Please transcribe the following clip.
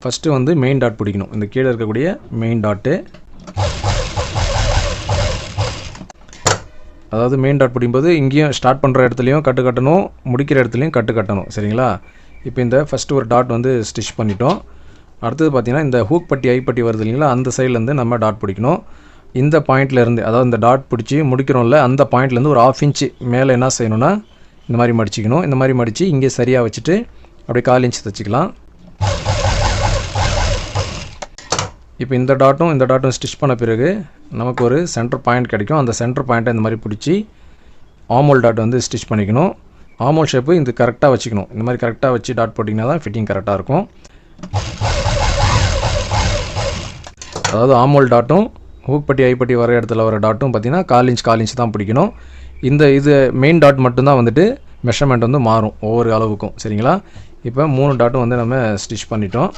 First வந்து main dot பிடிக்கணும். இந்த கீழே இருக்கக்கூடிய மெயின் டாட்டு, அதாவது மெயின் டாட் பிடிக்கும்போது இங்கேயும் ஸ்டார்ட் பண்ணுற இடத்துலையும் கட்டு கட்டணும், முடிக்கிற இடத்துலையும் கட்டு கட்டணும். சரிங்களா? இப்போ இந்த ஃபஸ்ட்டு ஒரு டாட் வந்து ஸ்டிச் பண்ணிட்டோம். அடுத்தது பார்த்திங்கன்னா இந்த ஹூக் பட்டி ஐப்பட்டி வருது இல்லைங்களா, அந்த சைட்லேருந்து நம்ம டாட் பிடிக்கணும். இந்த பாயிண்ட்லேருந்து, அதாவது இந்த டாட் பிடிச்சி முடிக்கிறோம்ல, அந்த பாயிண்ட்லேருந்து ஒரு 1/2 இன்ச்சு மேலே என்ன செய்யணும்னா இந்த மாதிரி மடிச்சிக்கணும். இந்த மாதிரி மடித்து இங்கே சரியாக வச்சுட்டு அப்படியே 1/4 இன்ச்சு தைச்சிக்கலாம். இப்போ இந்த டாட்டும் ஸ்டிச் பண்ண பிறகு நமக்கு ஒரு சென்டர் பாயிண்ட் கிடைக்கும். அந்த சென்டர் பாயிண்ட்டை இந்த மாதிரி பிடிச்சி ஆமோல் டாட் வந்து ஸ்டிச் பண்ணிக்கணும். ஆமோல் ஷேப்பு இந்த கரெக்டாக வச்சுக்கணும். இந்த மாதிரி கரெக்டாக வச்சு டாட் போட்டிங்கன்னா தான் ஃபிட்டிங் கரெக்டாக இருக்கும். அதாவது ஆமோல் டாட்டும் ஹூக் பட்டி ஐப்பட்டி வர இடத்துல வர டாட்டும் பார்த்திங்கன்னா 1/4 இன்ச் தான் பிடிக்கணும். இது மெயின் டாட் மட்டும்தான் வந்துட்டு மெஷர்மெண்ட் வந்து மாறும் ஒவ்வொரு அளவுக்கும். சரிங்களா? இப்போ 3 டாட்டும் வந்து நம்ம ஸ்டிச் பண்ணிட்டோம்.